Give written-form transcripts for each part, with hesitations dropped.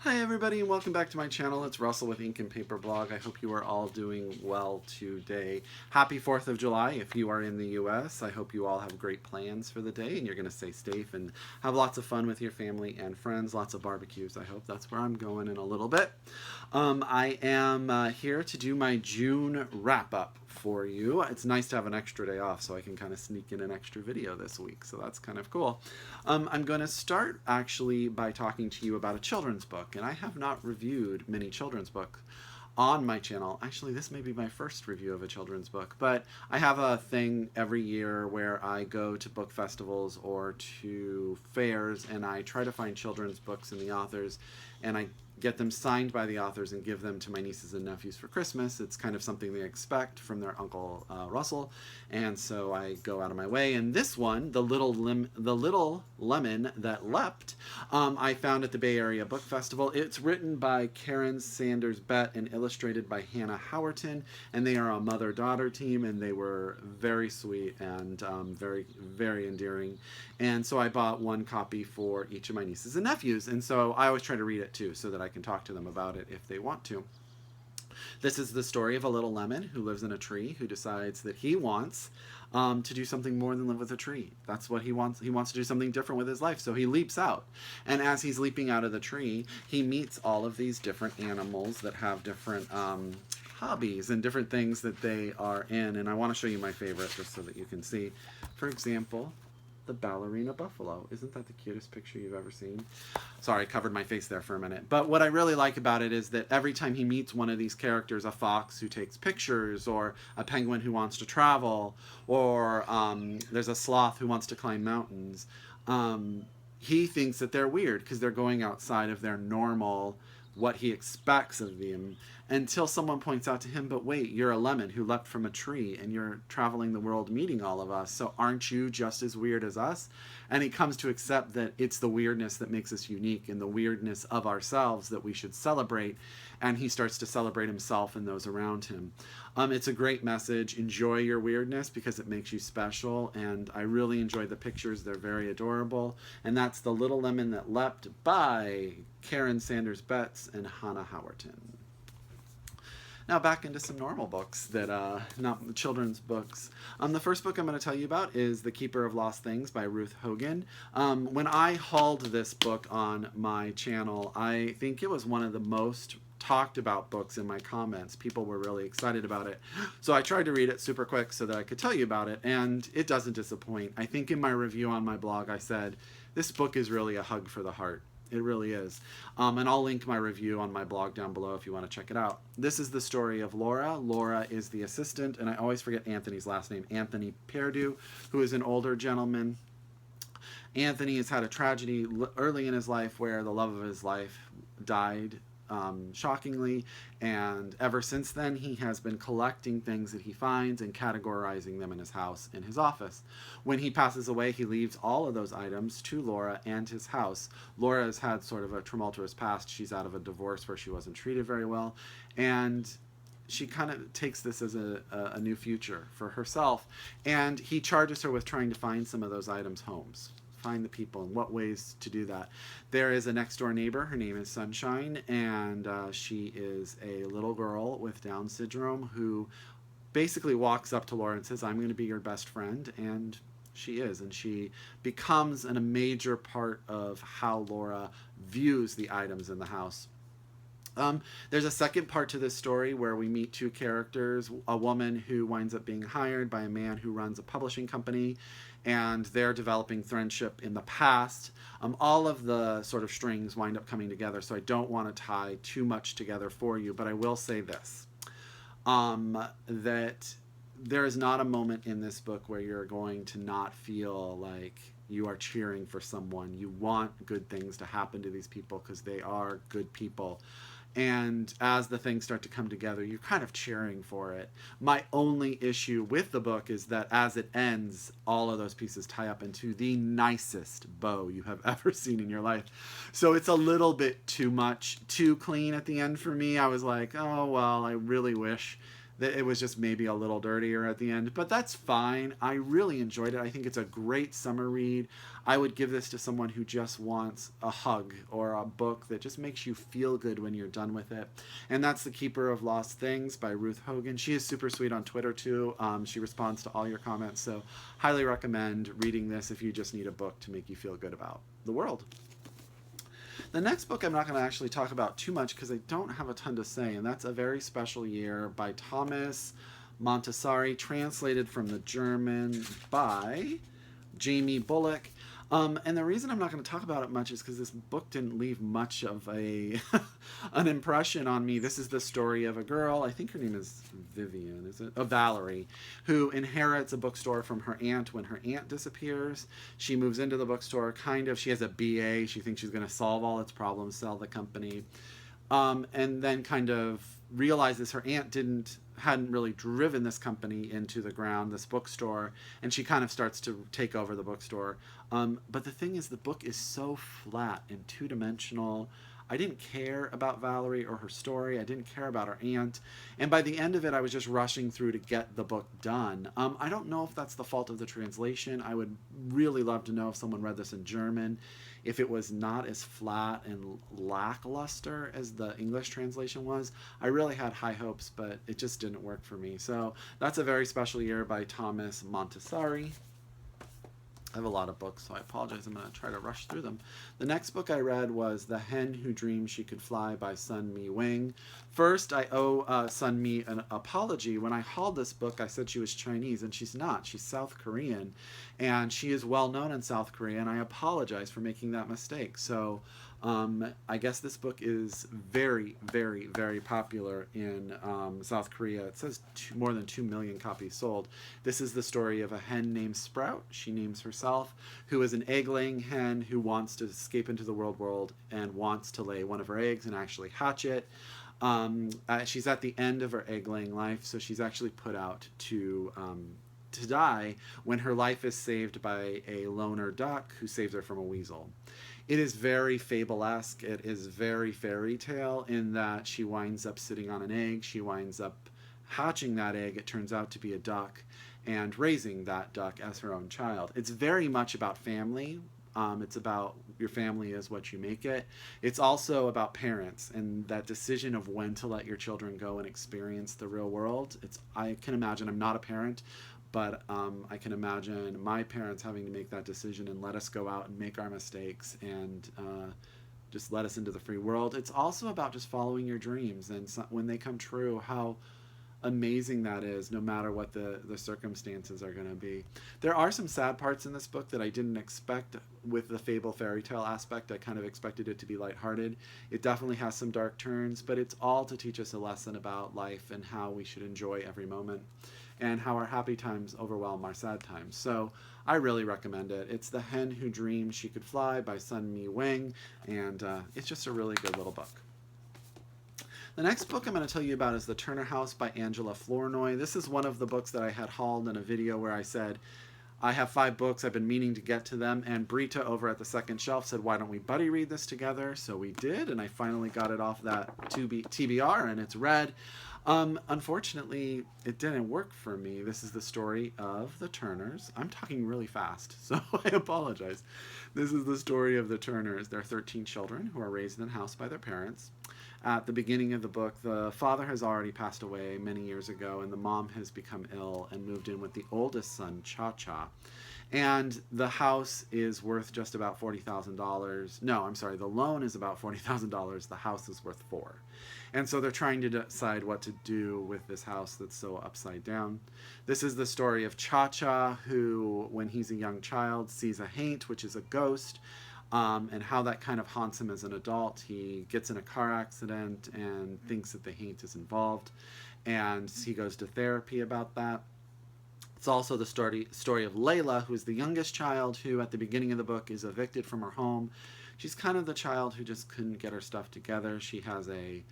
Hi everybody and welcome back to my channel. It's Russell with Ink and Paper Blog. I hope you are all doing well today. Happy 4th of July if you are in the US. I hope you all have great plans for the day and you're going to stay safe and have lots of fun with your family and friends. Lots of barbecues, I hope. That's where I'm going in a little bit. I am here to do my June wrap-up for you. It's nice to have an extra day off so I can kind of sneak in an extra video this week, so that's kind of cool. I'm going to start actually by talking to you about a children's book, and I have not reviewed many children's books on my channel. Actually, this may be my first review of a children's book, but I have a thing every year where I go to book festivals or to fairs and I try to find children's books and the authors, and I get them signed by the authors and give them to my nieces and nephews for Christmas. It's kind of something they expect from their Uncle Russell, and so I go out of my way. And this one, the little lemon that leapt, I found at the Bay Area Book Festival. It's written by Karen Sanders Bett and illustrated by Hanna Howerton, and they are a mother-daughter team, and they were very sweet and very, very endearing. And so I bought one copy for each of my nieces and nephews, and so I always try to read it too so that I can talk to them about it if they want to. This is the story of a little lemon who lives in a tree who decides that he wants to do something more than live with a tree. That's what he wants. He wants to do something different with his life, so he leaps out. And as he's leaping out of the tree, he meets all of these different animals that have different hobbies and different things that they are in. And I want to show you my favorite just so that you can see. For example, the ballerina buffalo. Isn't that the cutest picture you've ever seen? Sorry, I covered my face there for a minute. But what I really like about it is that every time he meets one of these characters, a fox who takes pictures, or a penguin who wants to travel, or there's a sloth who wants to climb mountains, he thinks that they're weird because they're going outside of their normal, what he expects of them, until someone points out to him, but wait, you're a lemon who leapt from a tree and you're traveling the world meeting all of us, so aren't you just as weird as us? And he comes to accept that it's the weirdness that makes us unique and the weirdness of ourselves that we should celebrate, and he starts to celebrate himself and those around him. It's a great message. Enjoy your weirdness because it makes you special, and I really enjoy the pictures. They're very adorable. And that's The Little Lemon That Leapt by Karen Sanders Betts and Hanna Howerton. Now back into some normal books that, not children's books. The first book I'm going to tell you about is The Keeper of Lost Things by Ruth Hogan. When I hauled this book on my channel, I think it was one of the most talked about books in my comments. People were really excited about it. So I tried to read it super quick so that I could tell you about it, and it doesn't disappoint. I think in my review on my blog I said, this book is really a hug for the heart. It really is. And I'll link my review on my blog down below if you want to check it out. This is the story of Laura. Laura is the assistant, and I always forget Anthony's last name, Anthony Perdue, who is an older gentleman. Anthony has had a tragedy early in his life where the love of his life died shockingly, and ever since then he has been collecting things that he finds and categorizing them in his house, in his office. When he passes away, he leaves all of those items to Laura and his house. Laura has had sort of a tumultuous past. She's out of a divorce where she wasn't treated very well, and she kind of takes this as a new future for herself, and he charges her with trying to find some of those items homes. Find the people and what ways to do that. There is a next door neighbor. Her name is Sunshine, and she is a little girl with Down syndrome who basically walks up to Laura and says, I'm going to be your best friend, and she is, and she becomes a major part of how Laura views the items in the house. There's a second part to this story where we meet two characters, a woman who winds up being hired by a man who runs a publishing company, and they're developing friendship in the past. All of the sort of strings wind up coming together, so I don't want to tie too much together for you, but I will say this, that there is not a moment in this book where you're going to not feel like you are cheering for someone. You want good things to happen to these people because they are good people. And as the things start to come together, you're kind of cheering for it. My only issue with the book is that as it ends, all of those pieces tie up into the nicest bow you have ever seen in your life. So it's a little bit too much, too clean at the end for me. I was like, oh, well, I really wish It was just maybe a little dirtier at the end, but that's fine. I really enjoyed it. I think it's a great summer read. I would give this to someone who just wants a hug or a book that just makes you feel good when you're done with it. And that's The Keeper of Lost Things by Ruth Hogan. She is super sweet on Twitter too. She responds to all your comments, so highly recommend reading this if you just need a book to make you feel good about the world. The next book I'm not going to actually talk about too much because I don't have a ton to say, and that's A Very Special Year by Thomas Montessori, translated from the German by Jamie Bullock. And the reason I'm not going to talk about it much is because this book didn't leave much of a an impression on me. This is the story of a girl, I think her name is Vivian, is it? Valerie, who inherits a bookstore from her aunt when her aunt disappears. She moves into the bookstore, she has a BA, she thinks she's going to solve all its problems, sell the company, and then kind of realizes her aunt hadn't really driven this company into the ground, this bookstore, and she kind of starts to take over the bookstore. But the thing is, the book is so flat and two-dimensional. I didn't care about Valerie or her story. I didn't care about her aunt. And by the end of it, I was just rushing through to get the book done. I don't know if that's the fault of the translation. I would really love to know if someone read this in German, if it was not as flat and lackluster as the English translation was. I really had high hopes, but it just didn't work for me. So that's A Very Special Year by Thomas Montessori. I have a lot of books, so I apologize. I'm going to try to rush through them. The next book I read was The Hen Who Dreamed She Could Fly by Sun Mi Wing. First, I owe Sun Mi an apology. When I hauled this book, I said she was Chinese, and she's not. She's South Korean, and she is well known in South Korea, and I apologize for making that mistake. So I guess this book is very, very, very popular in South Korea. It says more than 2 million copies sold. This is the story of a hen named Sprout, she names herself, who is an egg-laying hen who wants to escape into the world and wants to lay one of her eggs and actually hatch it. She's at the end of her egg-laying life, so she's actually put out to die when her life is saved by a loner duck who saves her from a weasel. It is very fable-esque. It is very fairy tale in that she winds up sitting on an egg. She winds up hatching that egg. It turns out to be a duck, and raising that duck as her own child. It's very much about family. It's about your family is what you make it. It's also about parents and that decision of when to let your children go and experience the real world. I can imagine, I'm not a parent, but I can imagine my parents having to make that decision and let us go out and make our mistakes and just let us into the free world. It's also about just following your dreams, and when they come true, how amazing that is, no matter what the circumstances are going to be. There are some sad parts in this book that I didn't expect with the fable fairy tale aspect. I kind of expected it to be lighthearted. It definitely has some dark turns, but it's all to teach us a lesson about life and how we should enjoy every moment, and how our happy times overwhelm our sad times. So I really recommend it. It's The Hen Who Dreamed She Could Fly by Sun Mi Wing, and it's just a really good little book. The next book I'm going to tell you about is The Turner House by Angela Flournoy. This is one of the books that I had hauled in a video where I said, I have 5 books, I've been meaning to get to them, and Britta over at the second shelf said, why don't we buddy read this together? So we did, and I finally got it off that TBR, and it's read. Unfortunately, it didn't work for me. This is the story of the Turners. I'm talking really fast, so I apologize. This is the story of the Turners. There are 13 children who are raised in a house by their parents. At the beginning of the book, the father has already passed away many years ago, and the mom has become ill and moved in with the oldest son, Cha-Cha. And the house is worth just about $40,000. No, I'm sorry, the loan is about $40,000. The house is worth $4,000. And so they're trying to decide what to do with this house that's so upside down. This is the story of Cha-Cha, who, when he's a young child, sees a haint, which is a ghost, and how that kind of haunts him as an adult. He gets in a car accident and thinks that the haint is involved, and he goes to therapy about that. It's also the story of Layla, who is the youngest child, who at the beginning of the book is evicted from her home. She's kind of the child who just couldn't get her stuff together. She has a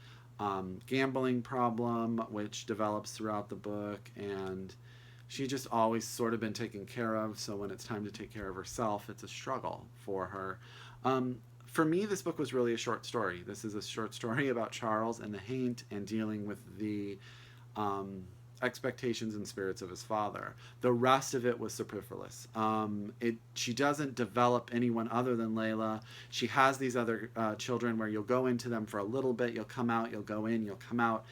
gambling problem, which develops throughout the book, and she's just always sort of been taken care of, so when it's time to take care of herself, it's a struggle for her. For me, this book was really a short story. This is a short story about Charles and the haint and dealing with the expectations and spirits of his father. The rest of it was superfluous. She doesn't develop anyone other than Layla. She has these other children where you'll go into them for a little bit, you'll come out, you'll go in, you'll come out,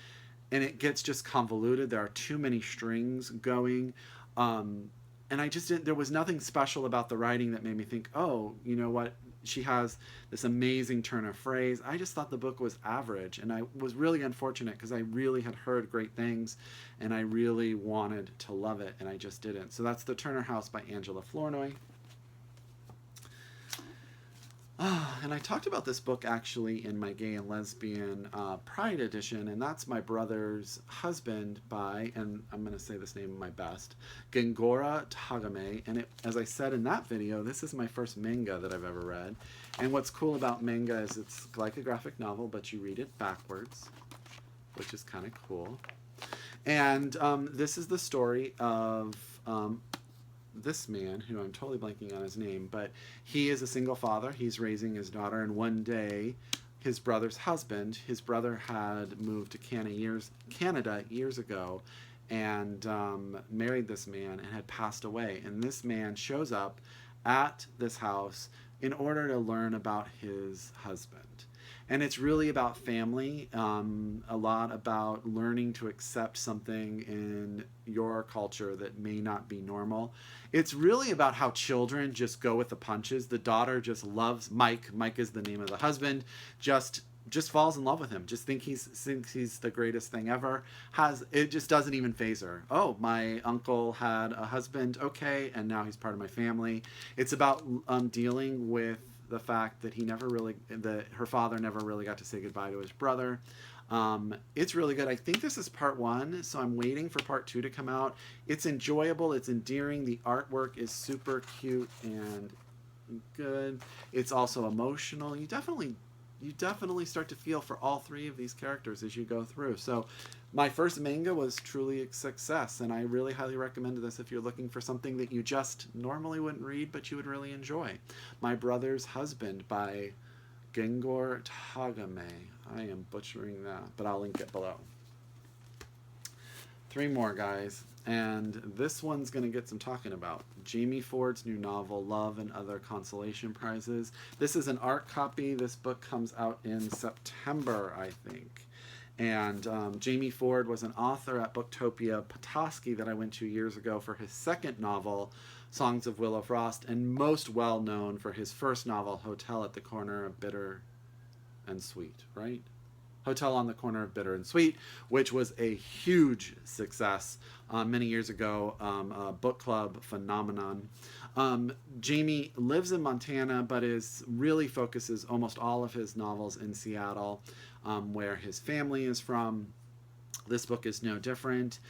and it gets just convoluted. There are too many strings going. And I just didn't, there was nothing special about the writing that made me think, oh, you know what? She has this amazing turn of phrase. I just thought the book was average, and I was really unfortunate because I really had heard great things and I really wanted to love it, and I just didn't. So that's The Turner House by Angela Flournoy. And I talked about this book actually in my Gay and Lesbian Pride edition, and that's My Brother's Husband by, and I'm going to say this name my best, Gengora Tagame. And it, as I said in that video, this is my first manga that I've ever read. And what's cool about manga is it's like a graphic novel, but you read it backwards, which is kind of cool. And this is the story of this man, who I'm totally blanking on his name, but he is a single father. He's raising his daughter, and one day his brother's husband, his brother had moved to Canada years ago and married this man and had passed away. And this man shows up at this house in order to learn about his husband. And it's really about family, a lot about learning to accept something in your culture that may not be normal. It's really about how children just go with the punches. The daughter just loves Mike. Mike is the name of the husband. Just falls in love with him. Just thinks he's the greatest thing ever. It just doesn't even faze her. Oh, my uncle had a husband. Okay, and now he's part of my family. It's about dealing with the fact that her father never really got to say goodbye to his brother. It's really good. I think this is part 1, so I'm waiting for part 2 to come out. It's enjoyable. It's endearing. The artwork is super cute and good. It's also emotional. You definitely start to feel for all 3 of these characters as you go through. So my first manga was truly a success, and I really highly recommend this if you're looking for something that you just normally wouldn't read but you would really enjoy. My Brother's Husband by Gengor Tagame. I am butchering that, but I'll link it below. 3 more, guys, and this one's going to get some talking about. Jamie Ford's new novel, Love and Other Consolation Prizes. This is an art copy. This book comes out in September, I think. And Jamie Ford was an author at Booktopia Petoskey that I went to years ago for his second novel, Songs of Willow Frost, and most well known for his first novel, Hotel at the Corner of Bitter and Sweet, right? Hotel on the Corner of Bitter and Sweet, which was a huge success many years ago, a book club phenomenon. Jamie lives in Montana, but really focuses almost all of his novels in Seattle, where his family is from. This book is no different.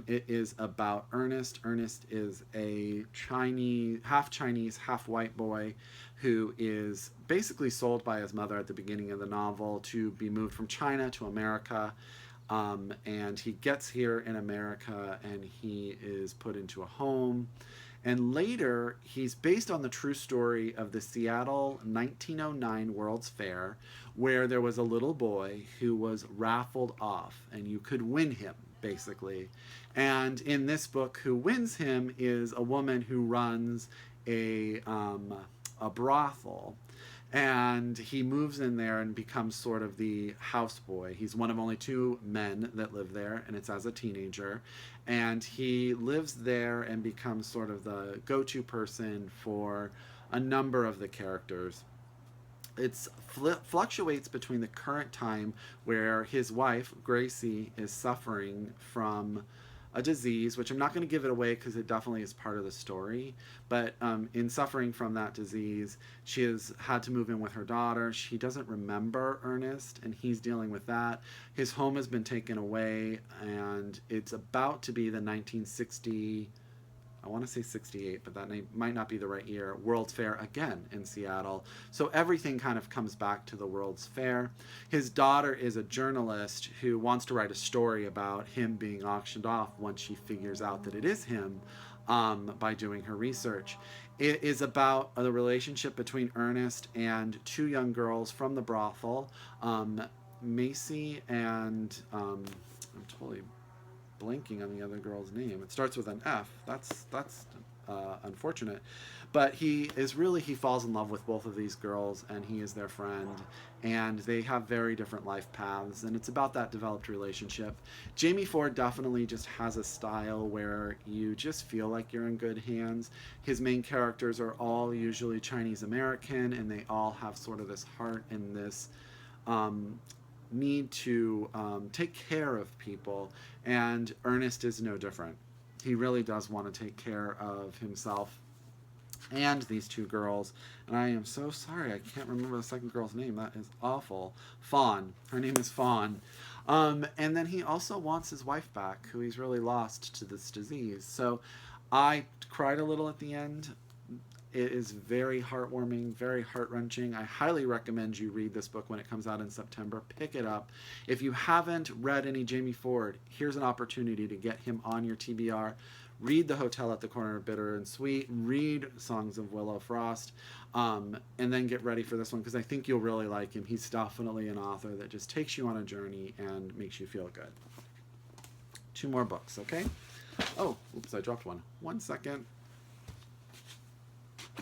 It is about Ernest. Ernest is a half Chinese, half white boy who is basically sold by his mother at the beginning of the novel to be moved from China to America. And he gets here in America and he is put into a home. And later, he's based on the true story of the Seattle 1909 World's Fair, where there was a little boy who was raffled off, and you could win him, basically. And in this book, who wins him is a woman who runs a brothel. And he moves in there and becomes sort of the houseboy. He's one of only 2 men that live there, and it's as a teenager. And he lives there and becomes sort of the go-to person for a number of the characters. It fluctuates between the current time where his wife, Gracie, is suffering from a disease, which I'm not going to give it away because it definitely is part of the story. But in suffering from that disease, she has had to move in with her daughter. She doesn't remember Ernest, and he's dealing with that. His home has been taken away, and it's about to be the 1960, I want to say 68, but that might not be the right year, World's Fair again in Seattle. So everything kind of comes back to the World's Fair. His daughter is a journalist who wants to write a story about him being auctioned off once she figures out that it is him by doing her research. It is about the relationship between Ernest and 2 young girls from the brothel, Macy and I'm totally blanking on the other girl's name. It starts with an F. That's unfortunate. But he falls in love with both of these girls, and he is their friend, and they have very different life paths, and it's about that developed relationship. Jamie Ford definitely just has a style where you just feel like you're in good hands. His main characters are all usually Chinese American, and they all have sort of this heart and this need to take care of people, and Ernest is no different. He really does want to take care of himself and these two girls. And I am so sorry, I can't remember the second girl's name. That is awful. Fawn. Her name is Fawn. And then he also wants his wife back, who he's really lost to this disease. So I cried a little at the end. It is very heartwarming, very heart-wrenching. I highly recommend you read this book when it comes out in September. Pick it up. If you haven't read any Jamie Ford, here's an opportunity to get him on your TBR. Read The Hotel at the Corner of Bitter and Sweet. Read Songs of Willow Frost. And then get ready for this one, because I think you'll really like him. He's definitely an author that just takes you on a journey and makes you feel good. 2 more books, okay? Oh, oops, I dropped one. 1 second.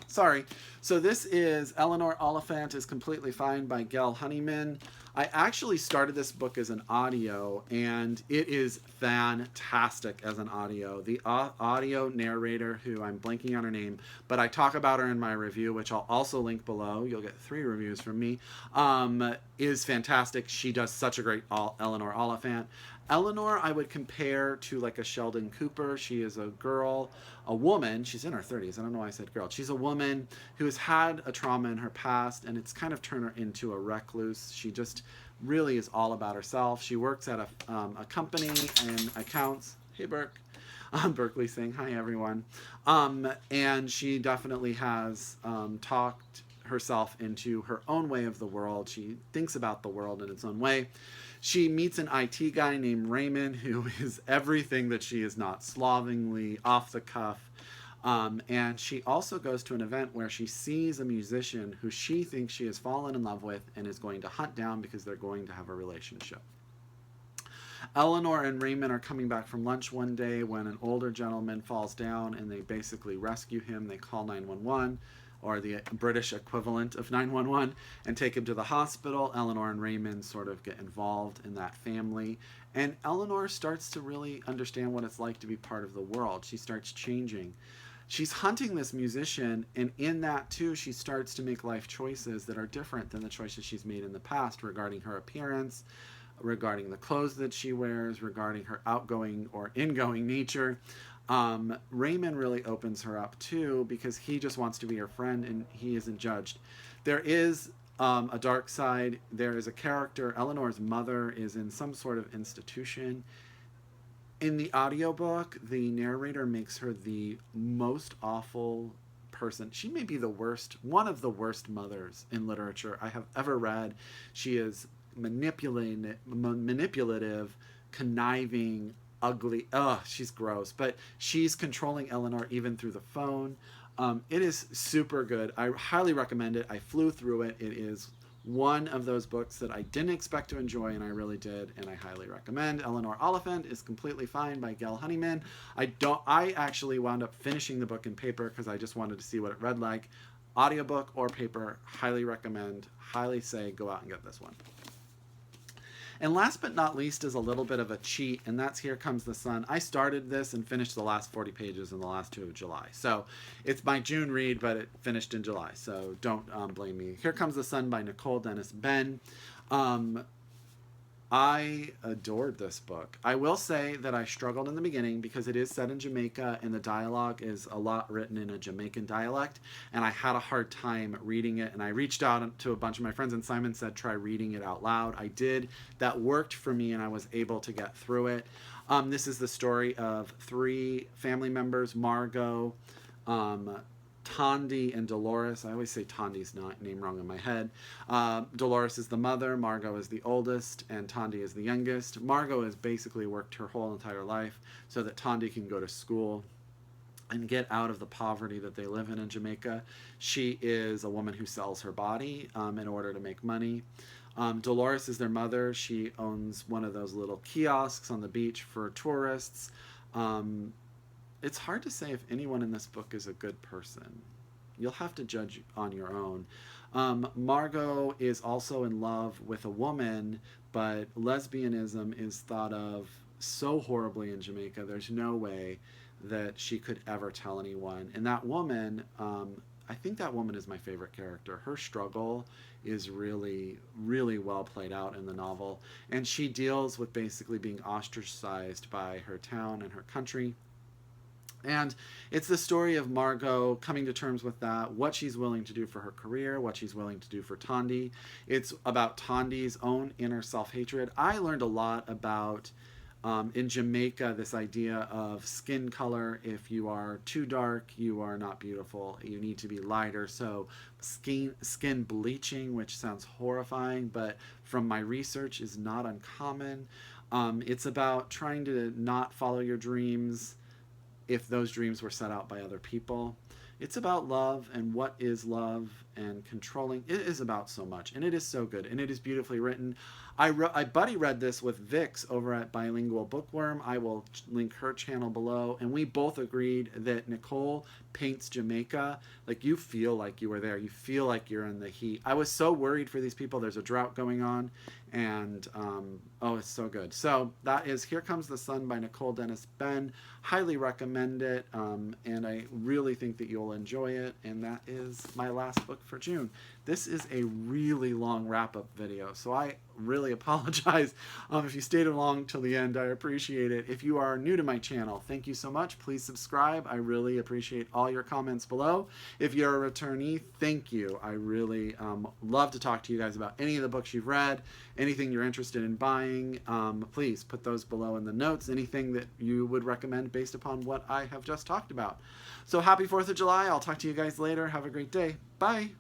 Sorry. So this is Eleanor Oliphant is Completely Fine by Gail Honeyman. I actually started this book as an audio, and it is fantastic as an audio. The audio narrator, who I'm blanking on her name, but I talk about her in my review, which I'll also link below. You'll get 3 reviews from me. Is fantastic. She does such a great Eleanor Oliphant. Eleanor, I would compare to like a Sheldon Cooper. She is a girl, a woman. She's in her 30s. I don't know why I said girl. She's a woman who has had a trauma in her past, and it's kind of turned her into a recluse. She just really is all about herself. She works at a company and accounts. Hey, Burke. Berkeley saying hi, everyone. And she definitely has talked herself into her own way of the world. She thinks about the world in its own way. She meets an IT guy named Raymond, who is everything that she is not, slovenly, off the cuff. And she also goes to an event where she sees a musician who she thinks she has fallen in love with and is going to hunt down because they're going to have a relationship. Eleanor and Raymond are coming back from lunch one day when an older gentleman falls down, and they basically rescue him. They call 911. Or the British equivalent of 911, and take him to the hospital. Eleanor and Raymond sort of get involved in that family. And Eleanor starts to really understand what it's like to be part of the world. She starts changing. She's hunting this musician, and in that too, she starts to make life choices that are different than the choices she's made in the past regarding her appearance, regarding the clothes that she wears, regarding her outgoing or ingoing nature. Raymond really opens her up too, because he just wants to be her friend and he isn't judged. There is a dark side. There is a character. Eleanor's mother is in some sort of institution. In the audiobook, the narrator makes her the most awful person. She may be the worst, one of the worst mothers in literature I have ever read. She is manipulative, conniving, ugly. She's gross, but she's controlling Eleanor even through the phone. It is super good. I highly recommend it. I flew through it. It is one of those books that I didn't expect to enjoy, and I really did, and I highly recommend. Eleanor Oliphant is Completely Fine by Gail Honeyman. I actually wound up finishing the book in paper because I just wanted to see what it read like. Audiobook or paper, highly recommend. Highly say go out and get this one. And last but not least is a little bit of a cheat, and that's Here Comes the Sun. I started this and finished the last 40 pages in the last 2 of July. So it's my June read, but it finished in July, so don't blame me. Here Comes the Sun by Nicole Dennis-Benn. I adored this book. I will say that I struggled in the beginning because it is set in Jamaica and the dialogue is a lot written in a Jamaican dialect, and I had a hard time reading it, and I reached out to a bunch of my friends, and Simon said try reading it out loud. I did. That worked for me, and I was able to get through it. This is the story of 3 family members, Margot, Tondi, and Dolores. I always say Tondi's name wrong in my head. Dolores is the mother, Margot is the oldest, and Tondi is the youngest. Margot has basically worked her whole entire life so that Tondi can go to school and get out of the poverty that they live in Jamaica. She is a woman who sells her body in order to make money. Dolores is their mother. She owns one of those little kiosks on the beach for tourists. It's hard to say if anyone in this book is a good person. You'll have to judge on your own. Margot is also in love with a woman, but lesbianism is thought of so horribly in Jamaica. There's no way that she could ever tell anyone. And that woman, I think that woman is my favorite character. Her struggle is really, really well played out in the novel. And she deals with basically being ostracized by her town and her country. And it's the story of Margot coming to terms with that, what she's willing to do for her career, what she's willing to do for Tondi. It's about Tondi's own inner self-hatred. I learned a lot about, in Jamaica, this idea of skin color. If you are too dark, you are not beautiful. You need to be lighter. So skin bleaching, which sounds horrifying, but from my research is not uncommon. It's about trying to not follow your dreams if those dreams were set out by other people. It's about love and what is love and controlling. It is about so much, and it is so good, and it is beautifully written. I buddy read this with Vix over at Bilingual Bookworm. I will link her channel below, and we both agreed that Nicole paints Jamaica like you feel like you were there. You feel like you're in the heat. I was so worried for these people. There's a drought going on, and oh, it's so good. So that is Here Comes the Sun by Nicole Dennis-Benn. Highly recommend it, and I really think that you'll enjoy it, and that is my last book for June. This is a really long wrap-up video, so I really apologize if you stayed along till the end. I appreciate it. If you are new to my channel, thank you so much. Please subscribe. I really appreciate all your comments below. If you're a returnee, thank you. I really love to talk to you guys about any of the books you've read, anything you're interested in buying. Please put those below in the notes, anything that you would recommend based upon what I have just talked about. So happy 4th of July. I'll talk to you guys later. Have a great day. Bye.